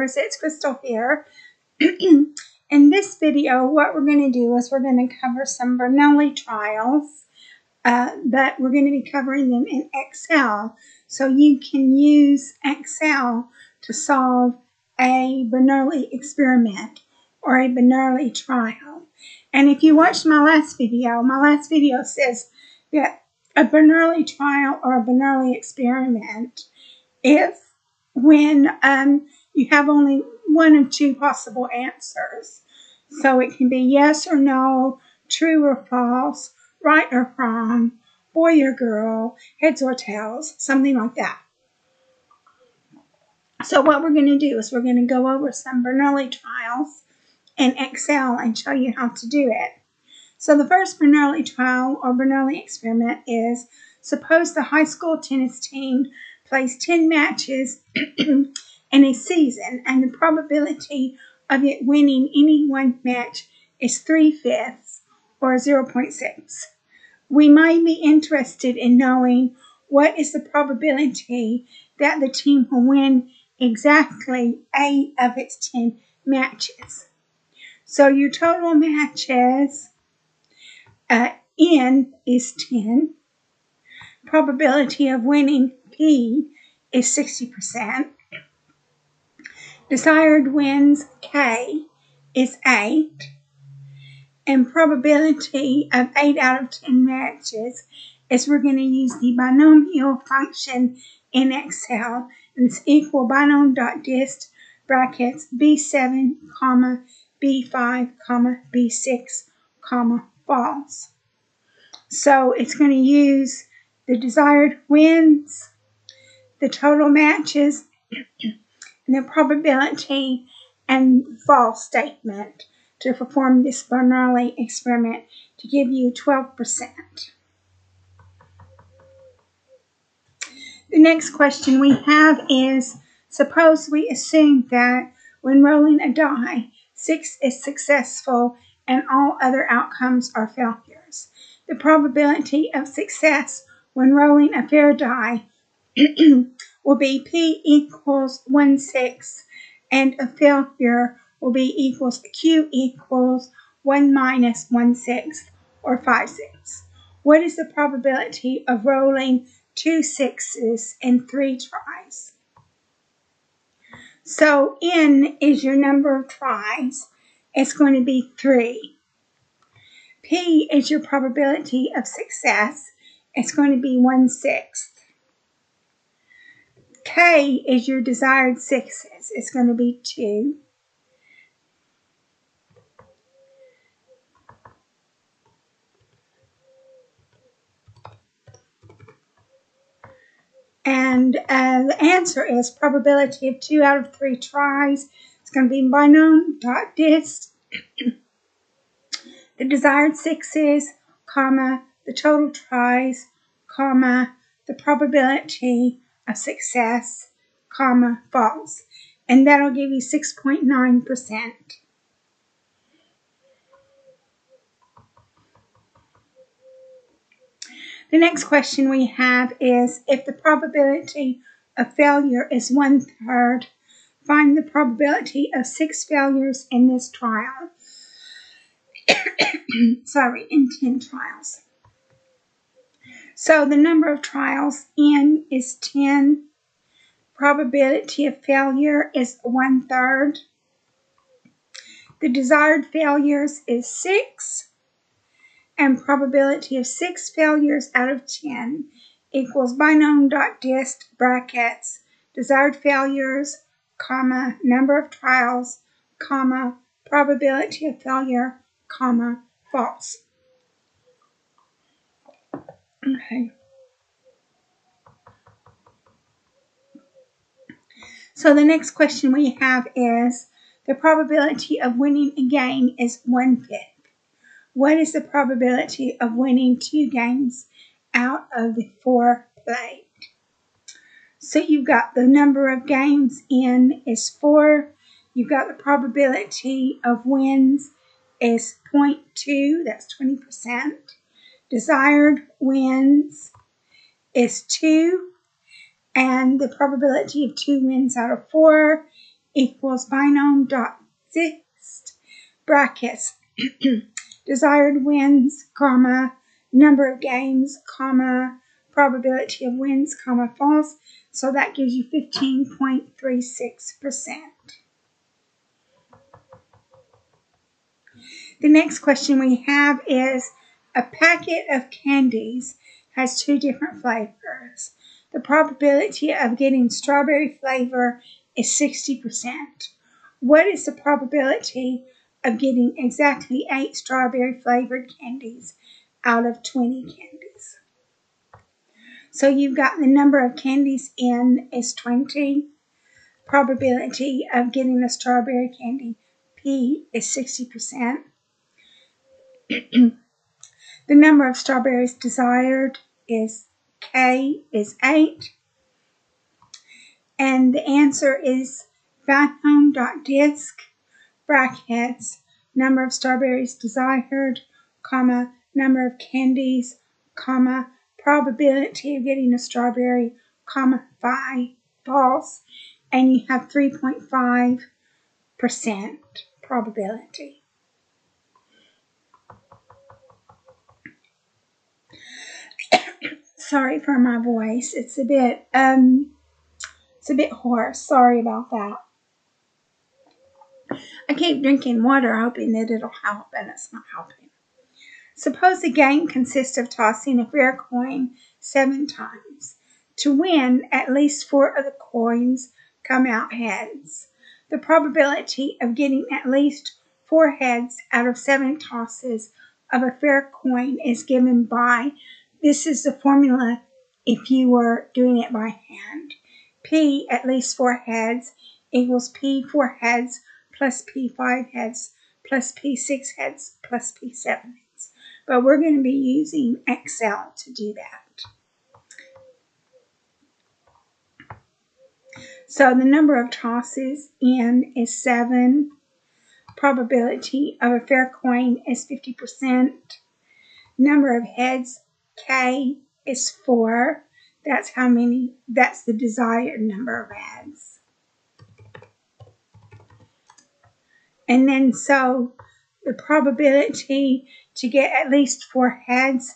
It's Crystal here. In this video, what we're going to do is we're going to cover some Bernoulli trials, but we're going to be covering them in Excel. So you can use Excel to solve a Bernoulli experiment or a Bernoulli trial. And if you watched my last video says that a Bernoulli trial or a Bernoulli experiment is when you have only one of two possible answers. So it can be yes or no, true or false, right or wrong, boy or girl, heads or tails, something like that. So what we're going to do is we're going to go over some Bernoulli trials in Excel and show you how to do it. So the first Bernoulli trial or Bernoulli experiment is, suppose the high school tennis team plays 10 matches in a season, and the probability of it winning any one match is 3/5 or 0.6. We might be interested in knowing what is the probability that the team will win exactly 8 of its 10 matches. So your total matches, N is 10. Probability of winning, P, is 60%. Desired wins, K, is 8. And probability of 8 out of 10 matches is we're going to use the binomial function in Excel. And it's equal binom.dist brackets B7, comma, B5, comma, B6, comma, false. So it's going to use the desired wins, the total matches, and the probability and false statement to perform this Bernoulli experiment to give you 12%. The next question we have is, suppose we assume that when rolling a die, 6 is successful and all other outcomes are failures. The probability of success when rolling a fair die will be P equals 1/6, and a failure will be equals Q equals 1 minus 1/6 or 5/6. What is the probability of rolling 2 6s in 3 tries? So N is your number of tries. It's going to be 3. P is your probability of success. It's going to be 1/6. K is your desired 6s. It's going to be 2. And the answer is probability of 2 out of 3 tries. It's going to be binom.dist, the desired 6s, comma, the total tries, comma, the probability of success, comma, false. And that'll give you 6.9%. The next question we have is, if the probability of failure is 1/3, find the probability of 6 failures in this trial. In 10 trials. So the number of trials, N, is 10. Probability of failure is 1/3. The desired failures is 6. And probability of 6 failures out of 10 equals binom.dist brackets desired failures, comma, number of trials, comma, probability of failure, comma, false. Okay. So the next question we have is, the probability of winning a game is 1/5. What is the probability of winning 2 games out of the 4 played? So you've got the number of games, N is 4. You've got the probability of wins is 0.2, that's 20%. Desired wins is 2. And the probability of 2 wins out of 4 equals binom.dist, brackets, desired wins, comma, number of games, comma, probability of wins, comma, false. So that gives you 15.36%. The next question we have is, a packet of candies has 2 different flavors. The probability of getting strawberry flavor is 60%. What is the probability of getting exactly 8 strawberry flavored candies out of 20 candies? So you've got the number of candies in is 20. Probability of getting a strawberry candy, P, is 60%. The number of strawberries desired is K is 8. And the answer is binom.dist, brackets, number of strawberries desired, comma, number of candies, comma, probability of getting a strawberry, comma, 5, false. And you have 3.5% probability. Sorry for my voice. It's a bit hoarse. Sorry about that. I keep drinking water hoping that it'll help, and it's not helping. Suppose the game consists of tossing a fair coin 7 times. To win, at least 4 of the coins come out heads. The probability of getting at least 4 heads out of 7 tosses of a fair coin is given by, this is the formula if you were doing it by hand. P, at least 4 heads, equals P 4 heads plus P 5 heads plus P 6 heads plus P 7 heads. But we're going to be using Excel to do that. So the number of tosses in is 7. Probability of a fair coin is 50%. Number of heads, K, is 4. That's the desired number of heads. And then so the probability to get at least 4 heads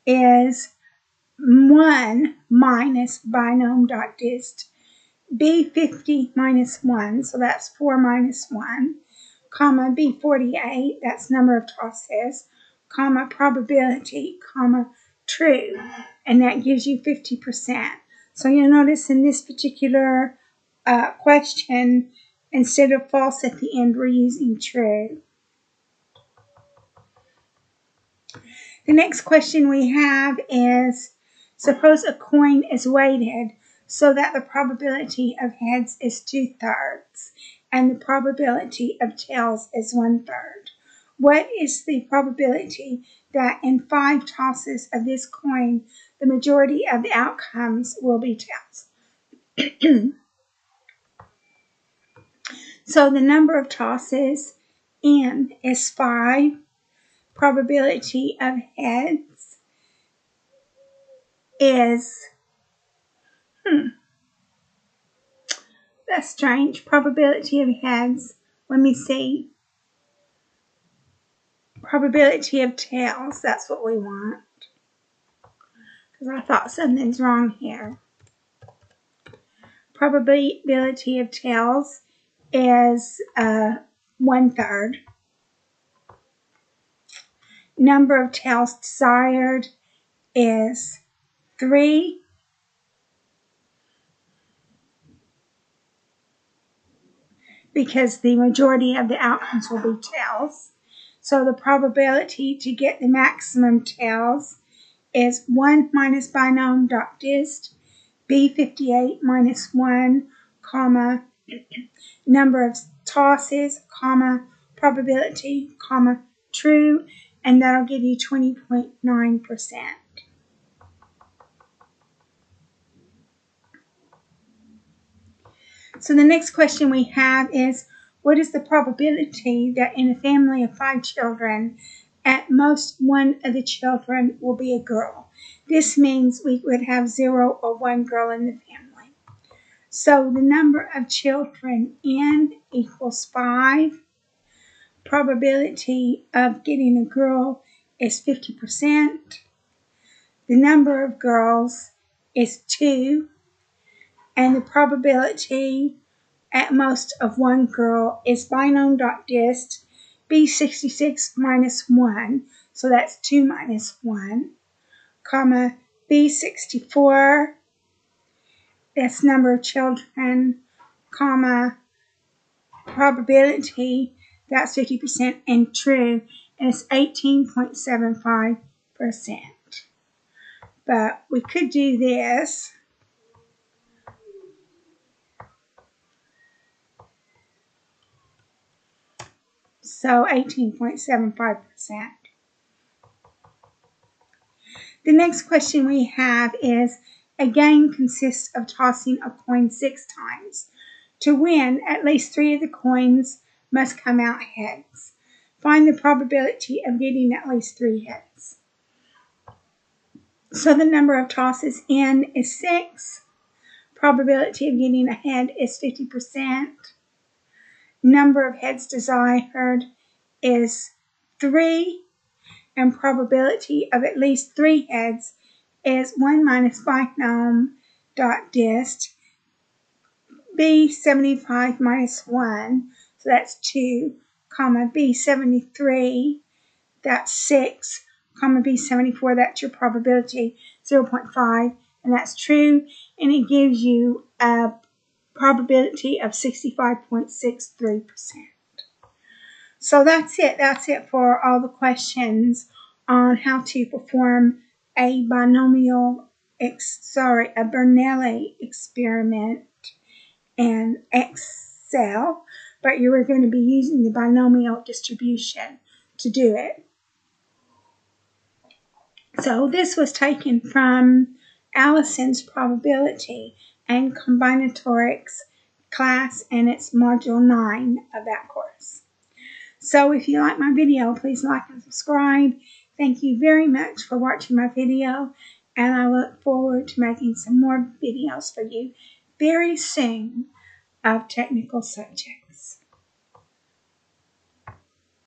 is 1 minus binom.dist, B50 minus 1, so that's 4 minus 1, comma, B48, that's number of tosses, comma, probability, comma, true, and that gives you 50%. So you'll notice in this particular question, instead of false at the end, we're using true. The next question we have is, suppose a coin is weighted so that the probability of heads is 2/3 and the probability of tails is 1/3. What is the probability that in 5 tosses of this coin, the majority of the outcomes will be tails? So the number of tosses in is 5. Probability of heads is, that's strange. Probability of heads, let me see. Probability of tails, that's what we want. Because I thought something's wrong here. Probability of tails is 1/3. Number of tails desired is 3. Because the majority of the outcomes will be tails. So the probability to get the maximum tails is 1 minus binom.dist, B58 minus 1, comma, number of tosses, comma, probability, comma, true, and that'll give you 20.9%. So the next question we have is, what is the probability that in a family of 5 children, at most one of the children will be a girl? This means we would have 0 or 1 girl in the family. So the number of children N equals 5. Probability of getting a girl is 50%. The number of girls is 2. And the probability at most of one girl is binom.dist B66 minus 1. So that's 2 minus 1, comma, B64, that's number of children, comma, probability, that's 50%, and true, and it's 18.75%. But we could do this. So 18.75%. The next question we have is, a game consists of tossing a coin 6 times. To win, at least 3 of the coins must come out heads. Find the probability of getting at least 3 heads. So the number of tosses N is 6. Probability of getting a head is 50%. Number of heads desired is 3. And probability of at least 3 heads is 1 minus binom.dist B75 minus 1, so that's 2, comma, B73, that's 6, comma, B74, that's your probability, 0.5, and that's true, and it gives you a probability of 65.63%. So that's it. That's it for all the questions on how to perform a Bernoulli experiment in Excel, but you are going to be using the binomial distribution to do it. So this was taken from Allison's probability and combinatorics class, and it's module 9 of that course. So if you like my video, please like and subscribe. Thank you very much for watching my video, and I look forward to making some more videos for you very soon of technical subjects.